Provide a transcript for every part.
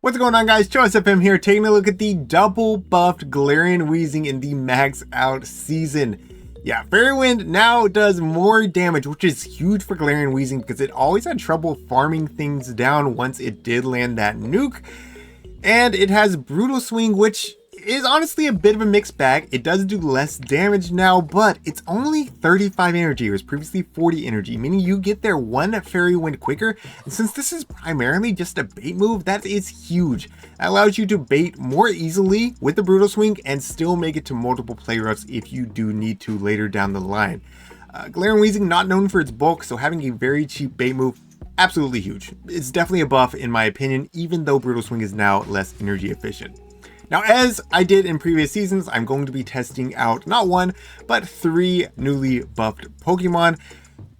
What's going on, guys? ChillisFM here, taking a look at the double buffed Galarian Weezing in the max out season. Yeah, Fairy Wind now does more damage, which is huge for Galarian Weezing because it always had trouble farming things down once it did land that nuke. And it has Brutal Swing, which is honestly a bit of a mixed bag. It does do less damage now, but it's only 35 energy. It was previously 40 energy, meaning you get there one Fairy Wind quicker. And since this is primarily just a bait move, that is huge. That allows you to bait more easily with the Brutal Swing and still make it to multiple play roughs if you do need to later down the line. Galarian Weezing not known for its bulk, so having a very cheap bait move, absolutely huge. It's definitely a buff in my opinion, even though Brutal Swing is now less energy efficient. Now, as I did in previous seasons, I'm going to be testing out not one, but 3 newly buffed Pokemon.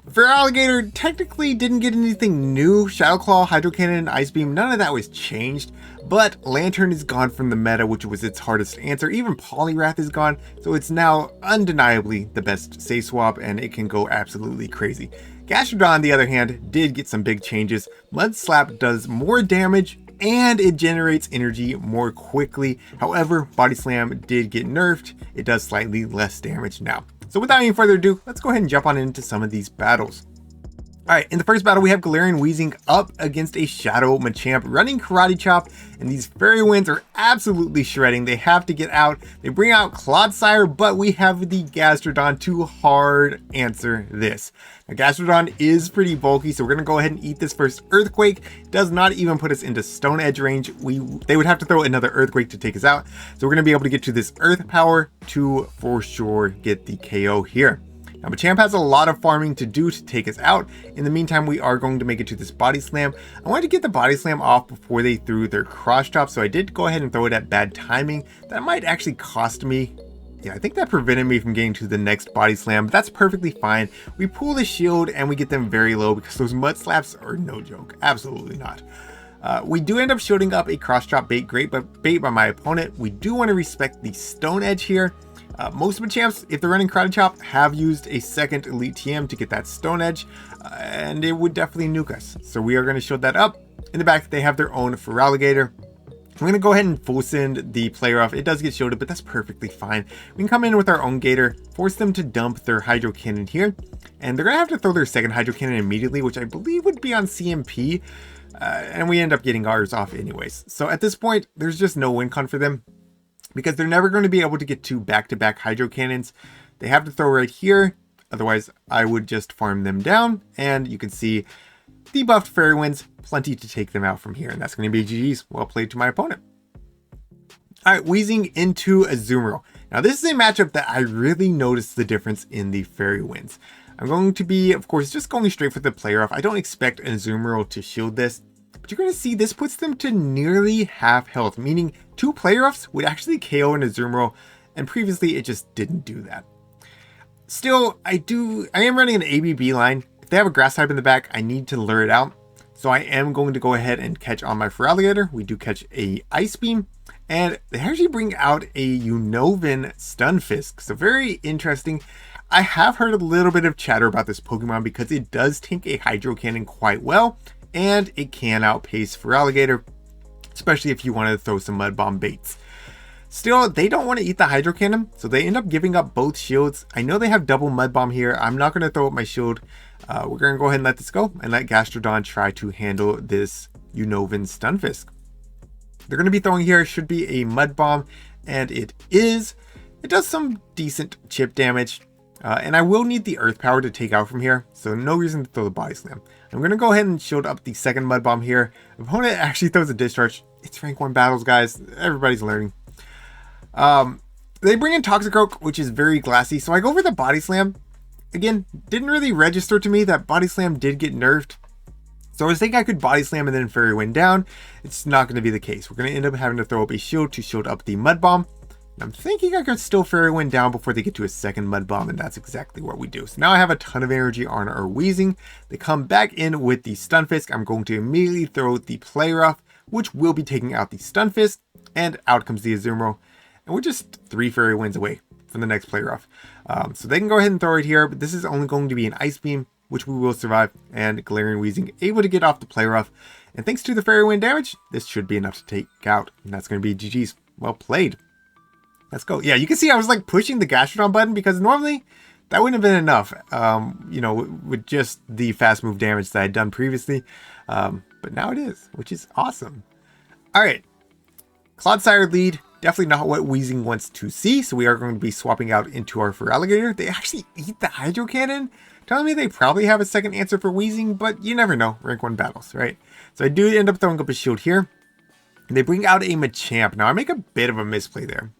Feraligatr technically didn't get anything new. Shadow Claw, Hydro Cannon, and Ice Beam, none of that was changed. But Lantern is gone from the meta, which was its hardest answer. Even Poliwrath is gone, so it's now undeniably the best Say Swap, and it can go absolutely crazy. Gastrodon, on the other hand, did get some big changes. Mud Slap does more damage, and it generates energy more quickly. However, Body Slam did get nerfed. It does slightly less damage now. So without any further ado, let's go ahead and jump on into some of these battles. Alright, in the first battle we have Galarian Weezing up against a Shadow Machamp running Karate Chop, and these Fairy Winds are absolutely shredding. They have to get out. They bring out Clodsire, but we have the Gastrodon to hard answer this. Now, Gastrodon is pretty bulky, so we're going to go ahead and eat this first Earthquake. It does not even put us into Stone Edge range. They would have to throw another Earthquake to take us out, so we're going to be able to get to this Earth Power to for sure get the KO here. Now, Machamp has a lot of farming to do to take us out. In the meantime, we are going to make it to this Body Slam. I wanted to get the Body Slam off before they threw their Cross Chop, so I did go ahead and throw it at bad timing. That might actually cost me. Yeah, I think that prevented me from getting to the next Body Slam, but that's perfectly fine. We pull the shield and we get them very low because those Mud Slaps are no joke. Absolutely not. We do end up shielding up a Cross Chop bait by my opponent. We do want to respect the Stone Edge here. Most Machamps, if they're running Karate Chop, have used a second Elite TM to get that Stone Edge, and it would definitely nuke us. So we are going to shield that up. In the back, they have their own Feraligatr. I'm going to go ahead and full send the player off. It does get shielded, but that's perfectly fine. We can come in with our own Gator, force them to dump their Hydro Cannon here, and they're going to have to throw their second Hydro Cannon immediately, which I believe would be on CMP, and we end up getting ours off anyways. So at this point, there's just no win con for them, because they're never going to be able to get to back-to-back Hydro Cannons. They have to throw right here, otherwise I would just farm them down, and you can see the buffed Fairy Winds, plenty to take them out from here, and that's going to be GG's. Well played to my opponent. Alright, Weezing into Azumarill. Now this is a matchup that I really noticed the difference in the Fairy Winds. I'm going to be, of course, just going straight for the player off. I don't expect an Azumarill to shield this, but you're going to see this puts them to nearly half health, meaning 2 player offs would actually KO an Azumarill, and previously it just didn't do that. Still, I am running an ABB line. If they have a Grass type in the back, I need to lure it out. So I am going to go ahead and catch on my Feraligatr. We do catch a Ice Beam, and they actually bring out a Unova Stunfisk. So very interesting. I have heard a little bit of chatter about this Pokemon because it does tank a Hydro Cannon quite well, and it can outpace Feraligatr, especially if you want to throw some Mud Bomb baits. Still, they don't want to eat the Hydro Cannon, so they end up giving up both shields. I know they have double Mud Bomb here. I'm not going to throw up my shield. We're going to go ahead and let this go and let Gastrodon try to handle this Unova Stunfisk. They're going to be throwing here, should be a Mud Bomb, and it is. It does some decent chip damage, and I will need the Earth Power to take out from here, so no reason to throw the Body Slam. I'm going to go ahead and shield up the second Mud Bomb here. Opponent actually throws a Discharge. It's rank 1 battles, guys. Everybody's learning. They bring in Toxicroak, which is very glassy, so I go for the Body Slam. Again, didn't really register to me that Body Slam did get nerfed. So I was thinking I could Body Slam and then Fairy Wind down. It's not going to be the case. We're going to end up having to throw up a shield to shield up the Mud Bomb. I'm thinking I could still Fairy Wind down before they get to a second Mud Bomb, and that's exactly what we do. So now I have a ton of energy on our Weezing. They come back in with the Stunfisk. I'm going to immediately throw the player off, which will be taking out the Stunfisk, and out comes the Azumarill. And we're just 3 Fairy Winds away from the next player off. So they can go ahead and throw it here, but this is only going to be an Ice Beam, which we will survive, and Galarian Weezing able to get off the player off. And thanks to the Fairy Wind damage, this should be enough to take out. And that's going to be GG's. Well played. Let's go. Yeah, you can see I was like pushing the Gastrodon button because normally that wouldn't have been enough, you know, with just the fast move damage that I'd done previously. But now it is, which is awesome. All right. Clodsire lead. Definitely not what Weezing wants to see. So we are going to be swapping out into our Feraligatr. They actually eat the Hydro Cannon. Telling me they probably have a second answer for Weezing, but you never know. Rank 1 battles, right? So I do end up throwing up a shield here. They bring out a Machamp. Now I make a bit of a misplay there.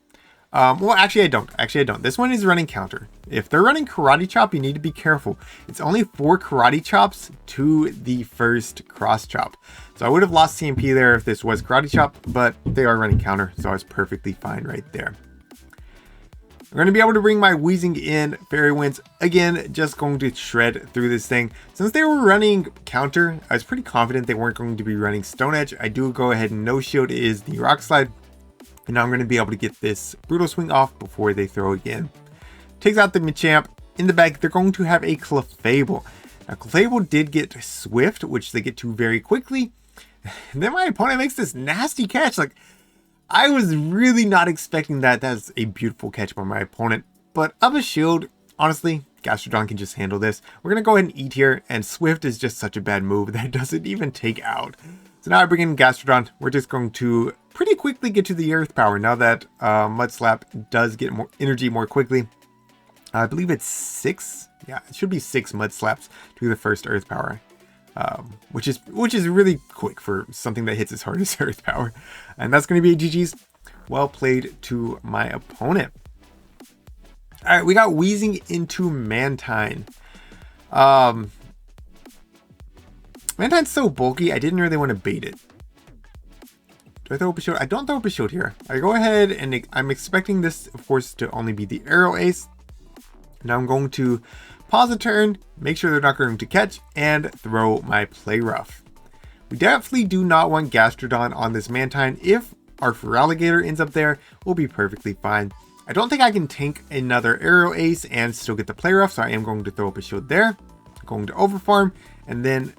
Well, actually I don't. This one is running counter. If they're running Karate Chop, you need to be careful. It's only 4 Karate Chops to the first Cross Chop. So I would have lost CMP there if this was Karate Chop, but they are running counter, so I was perfectly fine right there. I'm going to be able to bring my Weezing in. Fairy Winds, again, just going to shred through this thing. Since they were running counter, I was pretty confident they weren't going to be running Stone Edge. I do go ahead and no shield is the Rock Slide. And now I'm going to be able to get this Brutal Swing off before they throw again. Takes out the Machamp. In the back, they're going to have a Clefable. Now, Clefable did get Swift, which they get to very quickly. And then my opponent makes this nasty catch. Like, I was really not expecting that. That's a beautiful catch by my opponent. But up a shield, honestly, Gastrodon can just handle this. We're going to go ahead and eat here. And Swift is just such a bad move that it doesn't even take out. So now I bring in Gastrodon. We're just going to pretty quickly get to the Earth Power now that Mud Slap does get more energy more quickly. I believe it's 6. Yeah, it should be 6 Mud Slaps to the first Earth Power, which is really quick for something that hits as hard as Earth Power. And that's going to be a GG's. Well played to my opponent. All right, we got Weezing into Mantine. Mantine's so bulky, I didn't really want to bait it. Do I throw up a shield? I don't throw up a shield here. I go ahead and I'm expecting this, of course, to only be the Aero Ace. Now I'm going to pause a turn, make sure they're not going to catch, and throw my Play Rough. We definitely do not want Gastrodon on this Mantine. If our Feraligatr ends up there, we'll be perfectly fine. I don't think I can tank another Aero Ace and still get the Play Rough, so I am going to throw up a shield there. I'm going to Overfarm, and then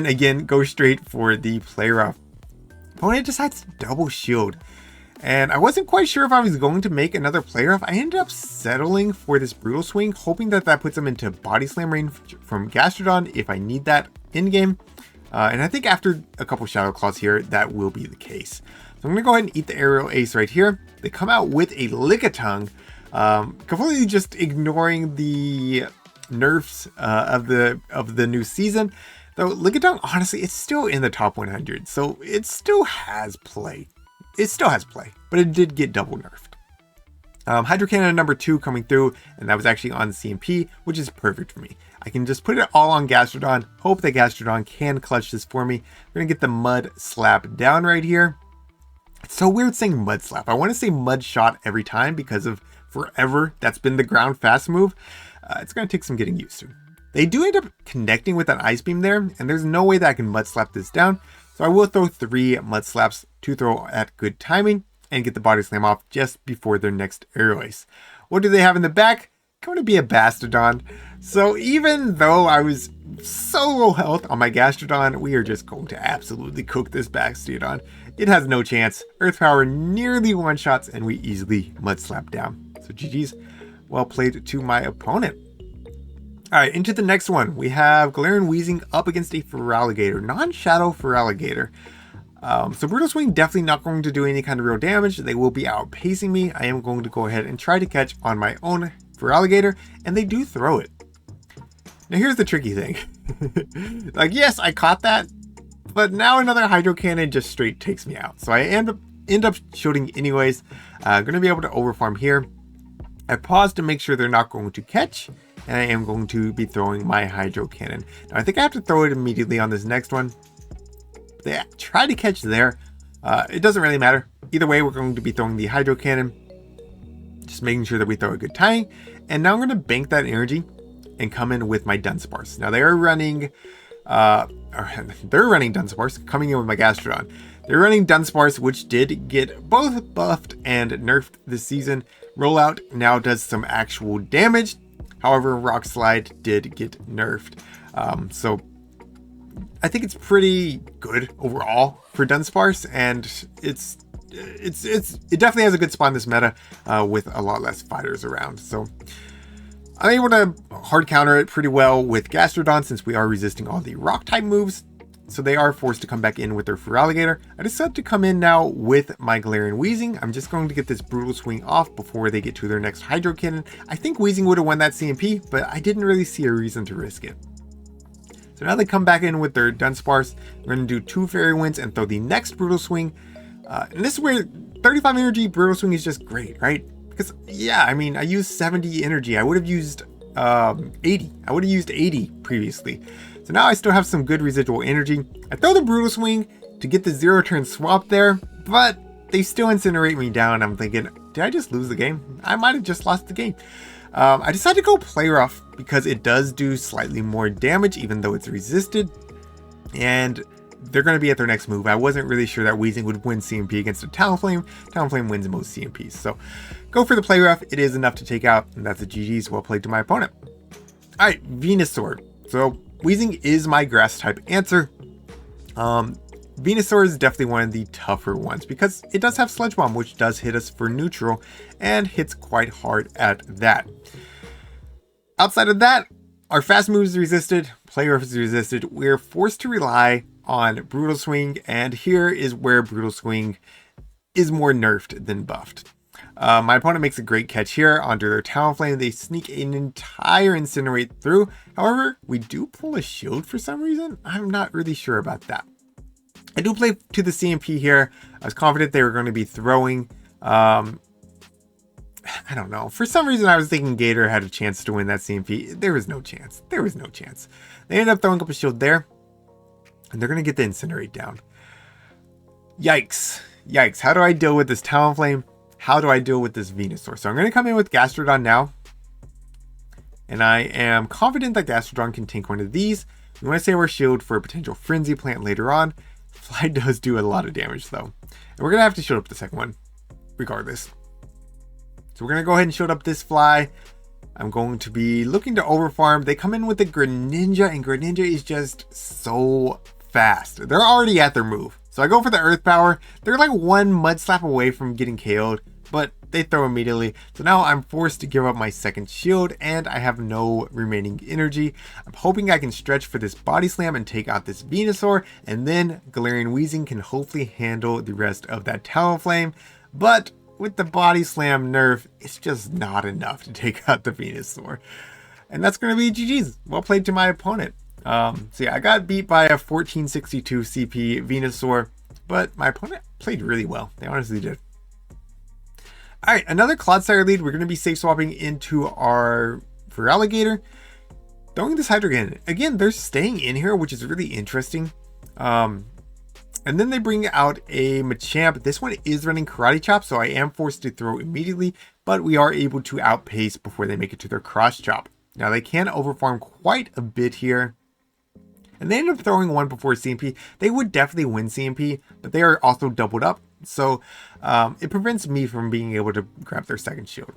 again, go straight for the Play Rough. Opponent decides to double shield. And I wasn't quite sure if I was going to make another Play Rough. I ended up settling for this Brutal Swing, hoping that that puts him into Body Slam range from Gastrodon if I need that in game. And I think after a couple Shadow Claws here, that will be the case. So I'm going to go ahead and eat the Aerial Ace right here. They come out with a Lickitung, completely just ignoring the nerfs of the new season. Though Lickitung, honestly, it's still in the top 100, so it still has play. But it did get double nerfed. Hydro Cannon number 2 coming through, and that was actually on CMP, which is perfect for me. I can just put it all on Gastrodon, hope that Gastrodon can clutch this for me. We're going to get the Mud Slap down right here. It's so weird saying Mud Slap. I want to say Mud Shot every time because of forever that's been the ground fast move. It's going to take some getting used to. They do end up connecting with that Ice Beam there, and there's no way that I can Mud Slap this down. So I will throw 3 Mud Slaps to throw at good timing and get the Body Slam off just before their next Aero Ace. What do they have in the back? Going to be a Bastodon. So even though I was so low health on my Gastrodon, we are just going to absolutely cook this Bastodon. It has no chance. Earth Power nearly one-shots and we easily Mud Slap down. So GG's. Well played to my opponent. Alright, into the next one. We have Galarian Weezing up against a Feraligatr, non-Shadow Feraligatr. So Brutal Swing definitely not going to do any kind of real damage. They will be outpacing me. I am going to go ahead and try to catch on my own Feraligatr, and they do throw it. Now here's the tricky thing. Like, yes, I caught that, but now another Hydro Cannon just straight takes me out. So I end up shooting anyways. I'm going to be able to Overfarm here. I pause to make sure they're not going to catch, and I am going to be throwing my Hydro Cannon. Now I think I have to throw it immediately on this next one. They try to catch there. It doesn't really matter. Either way, we're going to be throwing the Hydro Cannon. Just making sure that we throw a good timing. And now I'm going to bank that energy and come in with my Dunsparce. Now they're running Dunsparce, coming in with my Gastrodon. They're running Dunsparce, which did get both buffed and nerfed this season. Rollout now does some actual damage. However, Rock Slide did get nerfed. So I think it's pretty good overall for Dunsparce, and it definitely has a good spot in this meta with a lot less fighters around. So I'm able to hard counter it pretty well with Gastrodon since we are resisting all the rock type moves. So they are forced to come back in with their Feraligatr. I decided to come in now with my Galarian Weezing. I'm just going to get this Brutal Swing off before they get to their next Hydro Cannon. I think Weezing would have won that CMP, but I didn't really see a reason to risk it. So now they come back in with their Dunsparce. We're going to do 2 Fairy Winds and throw the next Brutal Swing. And this is where 35 energy Brutal Swing is just great, right? Because, yeah, I mean, I used 70 energy. I would have used 80. I would have used 80 previously. So now I still have some good residual energy. I throw the Brutal Swing to get the 0-turn swap there, but they still incinerate me down. I'm thinking, did I just lose the game? I might have just lost the game. I decided to go Play Rough because it does do slightly more damage even though it's resisted. And they're going to be at their next move. I wasn't really sure that Weezing would win CMP against a Talonflame. Talonflame wins most CMPs. So go for the Play Rough. It is enough to take out, and that's a GG's. Well played to my opponent. Alright, Venusaur. So Weezing is my grass type answer. Venusaur is definitely one of the tougher ones because it does have Sludge Bomb, which does hit us for neutral and hits quite hard at that. Outside of that, our fast moves is resisted, Play Rough is resisted. We're forced to rely on Brutal Swing, and here is where Brutal Swing is more nerfed than buffed. My opponent makes a great catch here onto their Talonflame. They sneak an entire Incinerate through. However, we do pull a shield for some reason. I'm not really sure about that. I do play to the CMP here. I was confident they were going to be throwing. I don't know. For some reason, I was thinking Gator had a chance to win that CMP. There was no chance. There was no chance. They ended up throwing up a shield there. And they're going to get the Incinerate down. Yikes. Yikes. How do I deal with this Talonflame? How do I deal with this Venusaur? So I'm going to come in with Gastrodon now. And I am confident that Gastrodon can tank one of these. We want to save our shield for a potential Frenzy Plant later on. Fly does do a lot of damage though. And we're going to have to shield up the second one, regardless. So we're going to go ahead and shield up this Fly. I'm going to be looking to overfarm. They come in with the Greninja, and Greninja is just so fast. They're already at their move. So I go for the Earth Power. They're like one Mud Slap away from getting KO'd, but they throw immediately. So now I'm forced to give up my second shield, and I have no remaining energy. I'm hoping I can stretch for this Body Slam and take out this Venusaur, and then Galarian Weezing can hopefully handle the rest of that Talonflame. But with the Body Slam nerf, it's just not enough to take out the Venusaur. And that's going to be GG's. Well played to my opponent. So yeah, I got beat by a 1462 CP Venusaur, but my opponent played really well. They honestly did. Alright, another Clodsire lead. We're going to be safe swapping into our Feraligatr. Throwing this Hydro Cannon. Again, they're staying in here, which is really interesting. And then they bring out a Machamp. This one is running Karate Chop, so I am forced to throw immediately, but we are able to outpace before they make it to their Cross Chop. Now they can overfarm quite a bit here. And they end up throwing one before CMP. They would definitely win CMP, but they are also doubled up. So it prevents me from being able to grab their second shield.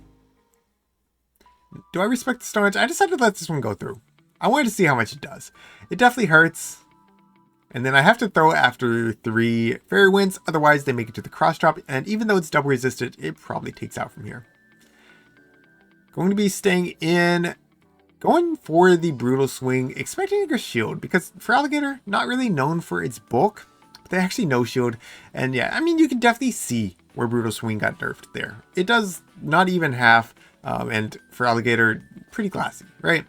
Do I respect the Stone Edge? I decided to let this one go through. I wanted to see how much it does. It definitely hurts. And then I have to throw after 3 Fairy Winds. Otherwise, they make it to the Cross Chop. And even though it's double resisted, it probably takes out from here. Going to be staying in. Going for the Brutal Swing, expecting a shield, because Feraligatr, not really known for its bulk, but they actually no shield. And yeah, I mean, you can definitely see where Brutal Swing got nerfed there. It does not even half, and Feraligatr, pretty classy, right?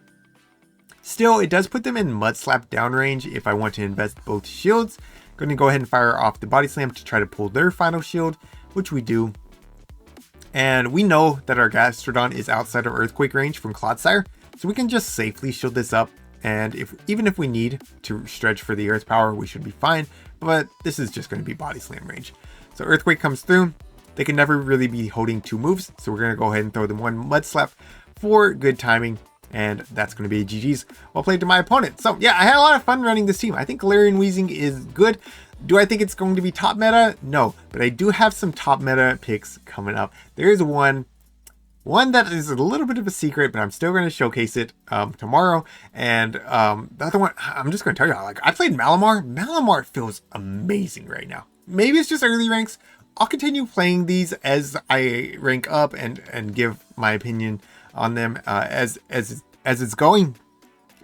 Still, it does put them in Mud Slap downrange if I want to invest both shields. Going to go ahead and fire off the Body Slam to try to pull their final shield, which we do. And we know that our Gastrodon is outside of Earthquake range from Clodsire. So we can just safely shield this up, and even if we need to stretch for the Earth Power, we should be fine, but this is just going to be Body Slam range. So Earthquake comes through. They can never really be holding 2 moves, so we're going to go ahead and throw them 1 Mud Slap for good timing, and that's going to be GG's. Well played to my opponent. So yeah, I had a lot of fun running this team. I think Galarian Weezing is good. Do I think it's going to be top meta? No, but I do have some top meta picks coming up. There is one One that is a little bit of a secret, but I'm still going to showcase it tomorrow. And the other one, I'm just going to tell you, like, I played Malamar. Malamar feels amazing right now. Maybe it's just early ranks. I'll continue playing these as I rank up and give my opinion on them as it's going.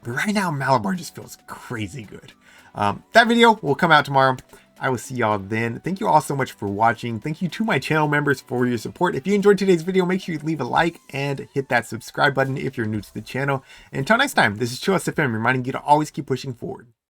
But right now, Malamar just feels crazy good. That video will come out tomorrow. I will see y'all then. Thank you all so much for watching. Thank you to my channel members for your support. If you enjoyed today's video, make sure you leave a like and hit that subscribe button if you're new to the channel. And until next time, this is ChillisFM reminding you to always keep pushing forward.